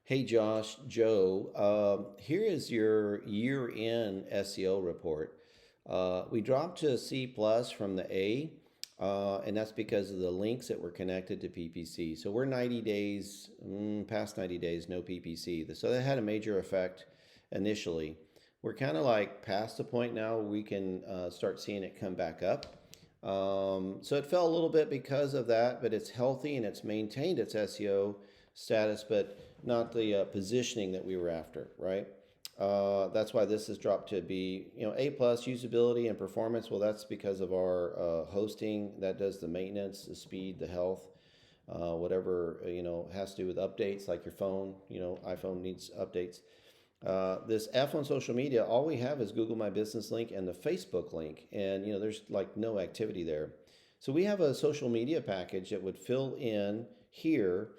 Hey Josh, Joe, here is your year-end SEO report. We dropped to C plus from the A, and that's because of the links that were connected to PPC. So we're 90 days, past 90 days, no PPC. So that had a major effect initially. We're kind of like past the point now where we can start seeing it come back up. So it fell a little bit because of that, but it's healthy and it's maintained its SEO status, but not the positioning that we were after, right? That's why this has dropped to be, A plus usability and performance. Well, that's because of our hosting that does the maintenance, the speed, the health, whatever has to do with updates, like your phone. iPhone needs updates. This F on social media, all we have is Google My Business link and the Facebook link, and there's like no activity there. So we have a social media package that would fill in here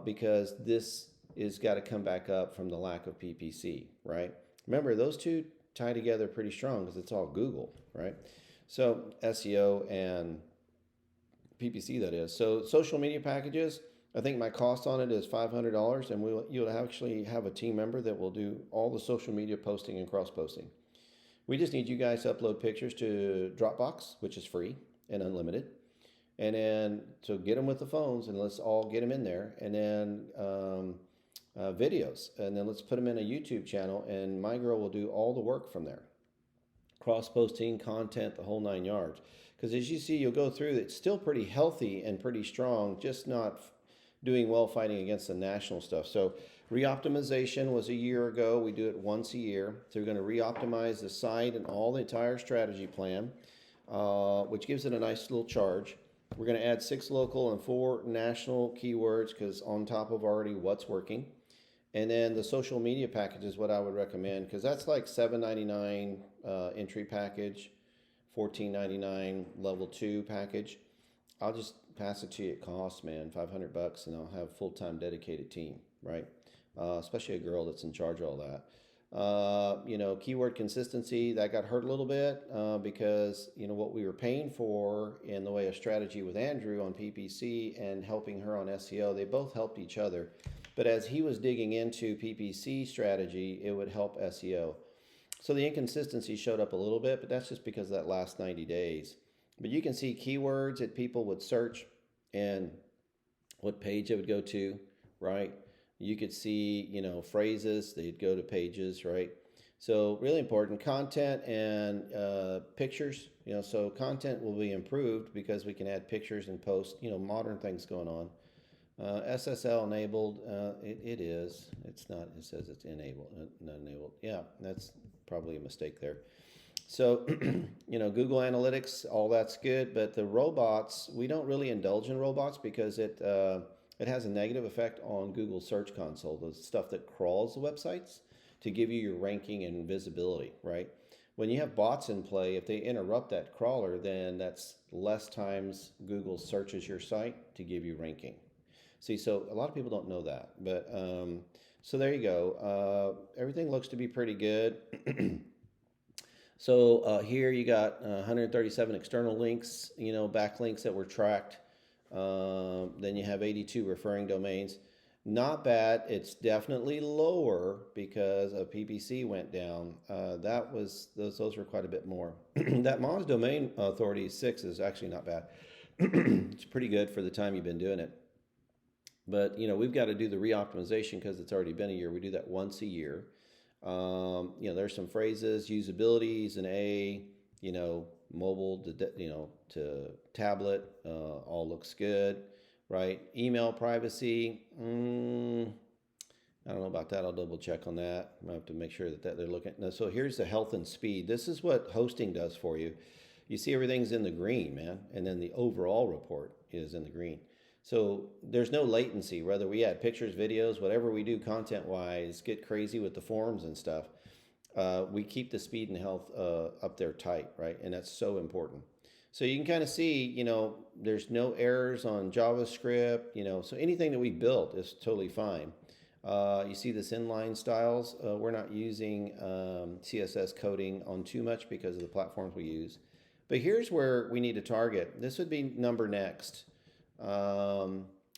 because this is got to come back up from the lack of PPC, right? Remember, those two tie together pretty strong because it's all Google, right? So SEO and PPC, that is. So social media packages, I think my cost on it is $500, and you'll actually have a team member that will do all the social media posting and cross posting. We just need you guys to upload pictures to Dropbox, which is free and unlimited. And then so get them with the phones, and let's all get them in there. And then videos, and then let's put them in a YouTube channel, and my girl will do all the work from there. Cross posting, content, the whole 9 yards. Because as you see, you'll go through, it's still pretty healthy and pretty strong, just not doing well fighting against the national stuff. So reoptimization was a year ago. We do it once a year. So we're going to reoptimize the site and all the entire strategy plan, which gives it a nice little charge. We're going to add 6 local and 4 national keywords because on top of already what's working. And then the social media package is what I would recommend because that's like $7.99 entry package, $14.99 level 2 package. I'll just pass it to you at cost, man, $500, and I'll have a full-time dedicated team, right? Especially a girl that's in charge of all that. Keyword consistency, that got hurt a little bit because, what we were paying for in the way of strategy with Andrew on PPC and helping her on SEO, they both helped each other. But as he was digging into PPC strategy, it would help SEO. So the inconsistency showed up a little bit, but that's just because of that last 90 days. But you can see keywords that people would search and what page it would go to, right? You could see, phrases, they'd go to pages, right? So really important content and pictures, so content will be improved because we can add pictures and post, modern things going on. SSL enabled, it is. It's not, it says it's enabled, not enabled. Yeah, that's probably a mistake there. So, Google Analytics, all that's good, but the robots, we don't really indulge in robots because it has a negative effect on Google Search Console, the stuff that crawls the websites to give you your ranking and visibility, right? When you have bots in play, if they interrupt that crawler, then that's less times Google searches your site to give you ranking. See, so a lot of people don't know that, but so there you go. Everything looks to be pretty good. So here you got 137 external links, backlinks that were tracked. Then you have 82 referring domains. Not bad. It's definitely lower because a PPC went down. That was those were quite a bit more. That Moz Domain Authority 6 is actually not bad. It's pretty good for the time you've been doing it. But we've got to do the reoptimization because it's already been a year. We do that once a year. There's some phrases, usability is an A. Mobile to tablet, all looks good, right? Email privacy. I don't know about that. I'll double check on that. I have to make sure that they're looking. Now, so here's the health and speed. This is what hosting does for you. You see everything's in the green, man, and then the overall report is in the green. So there's no latency, whether we add pictures, videos, whatever we do content wise, get crazy with the forms and stuff. We keep the speed and health up there tight, right? And that's so important. So you can kind of see, there's no errors on JavaScript, so anything that we built is totally fine. You see this inline styles. We're not using CSS coding on too much because of the platforms we use. But here's where we need to target. This would be number next.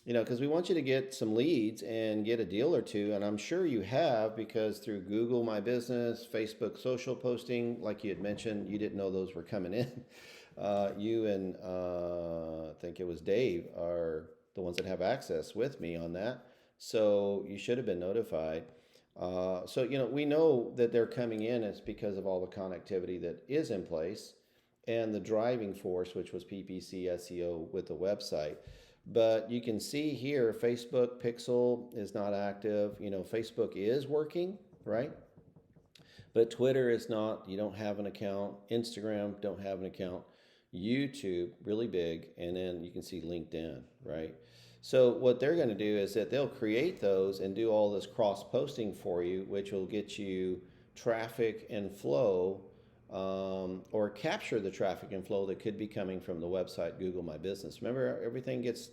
because we want you to get some leads and get a deal or two. And I'm sure you have, because through Google My Business, Facebook social posting, like you had mentioned, you didn't know those were coming in. You and I think it was Dave are the ones that have access with me on that. So you should have been notified. So we know that they're coming in. It's because of all the connectivity that is in place and the driving force, which was PPC SEO with the website. But you can see here, Facebook Pixel is not active. Facebook is working, right? But Twitter is not. You don't have an account. Instagram, don't have an account. YouTube, really big. And then you can see LinkedIn, right? So what they're going to do is that they'll create those and do all this cross posting for you, which will get you traffic and flow, or capture the traffic and flow that could be coming from the website Google My Business. Remember, everything gets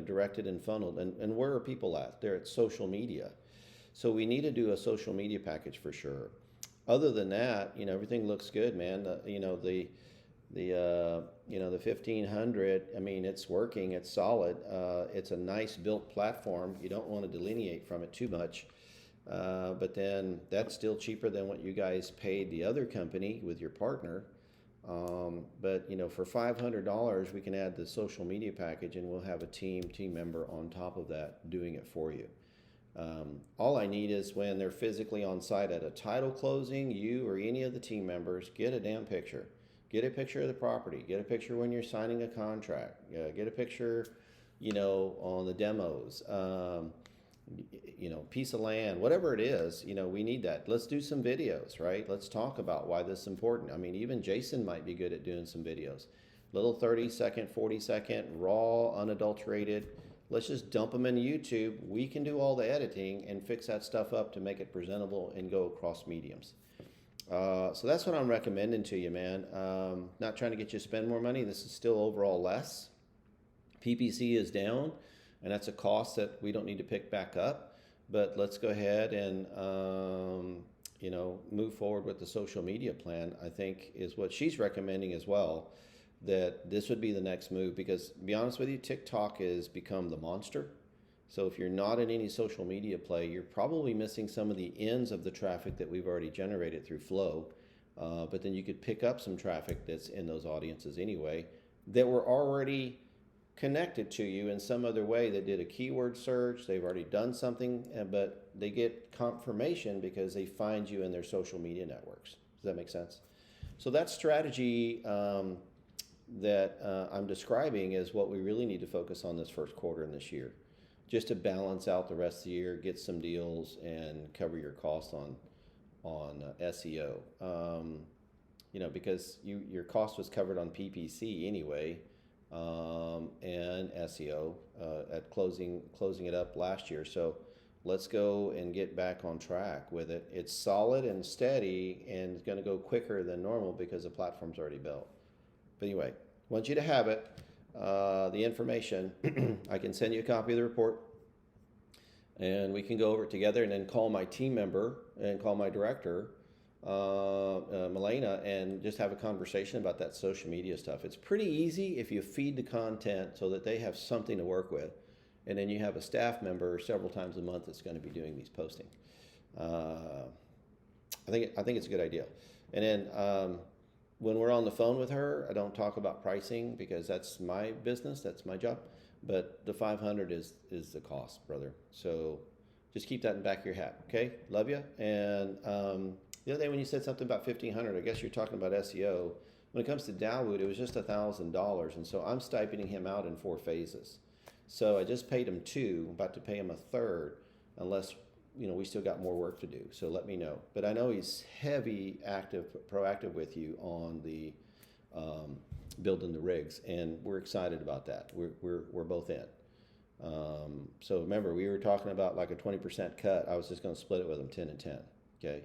directed and funneled. And where are people at? They're at social media. So we need to do a social media package for sure. Other than that, everything looks good, man. The 1500, I mean, it's working, it's solid. It's a nice built platform. You don't want to delineate from it too much. But then that's still cheaper than what you guys paid the other company with your partner. But for $500, we can add the social media package, and we'll have a team member on top of that doing it for you. All I need is when they're physically on site at a title closing, you or any of the team members get a damn picture. Get a picture of the property. Get a picture when you're signing a contract. Get a picture, on the demos. Piece of land, whatever it is, we need that. Let's do some videos, right? Let's talk about why this is important. I mean, even Jason might be good at doing some videos. Little 30-second, 40-second, raw, unadulterated. Let's just dump them into YouTube. We can do all the editing and fix that stuff up to make it presentable and go across mediums. So that's what I'm recommending to you, man. Not trying to get you to spend more money. This is still overall less. PPC is down, and that's a cost that we don't need to pick back up. But let's go ahead and move forward with the social media plan. I think is what she's recommending as well. That this would be the next move, because to be honest with you, TikTok has become the monster. So if you're not in any social media play, you're probably missing some of the ends of the traffic that we've already generated through Flow. But then you could pick up some traffic that's in those audiences anyway that were already connected to you in some other way. They did a keyword search, they've already done something, but they get confirmation because they find you in their social media networks. Does that make sense? So that strategy that I'm describing is what we really need to focus on this first quarter in this year, just to balance out the rest of the year, get some deals, and cover your costs on SEO. Because your cost was covered on PPC anyway, and SEO at closing it up last year. So let's go and get back on track with it. It's solid and steady, and it's going to go quicker than normal because the platform's already built. But anyway, I want you to have it. The information. I can send you a copy of the report, and we can go over it together, and then call my team member and call my director, Milena, and just have a conversation about that social media stuff. It's pretty easy if you feed the content so that they have something to work with, and then you have a staff member several times a month that's going to be doing these posting. I think it's a good idea. And then when we're on the phone with her, I don't talk about pricing because that's my business, that's my job. But the 500 is the cost, brother. So just keep that in the back of your hat, okay? Love you. And the other day when you said something about 1,500, I guess you're talking about SEO. When it comes to Dawood, it was just $1,000, and so I'm stipending him out in 4 phases. So I just paid him 2, about to pay him a third, unless we still got more work to do. So let me know. But I know he's heavy, proactive with you on the building the rigs, and we're excited about that. We're both in. So remember, we were talking about like a 20% cut. I was just going to split it with him 10 and 10. Okay.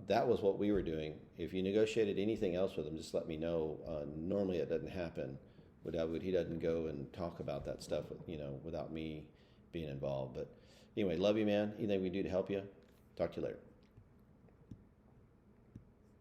That was what we were doing. If you negotiated anything else with him, just let me know. Normally it doesn't happen. He doesn't go and talk about that stuff without me being involved. But anyway, love you, man. Anything we can do to help you? Talk to you later.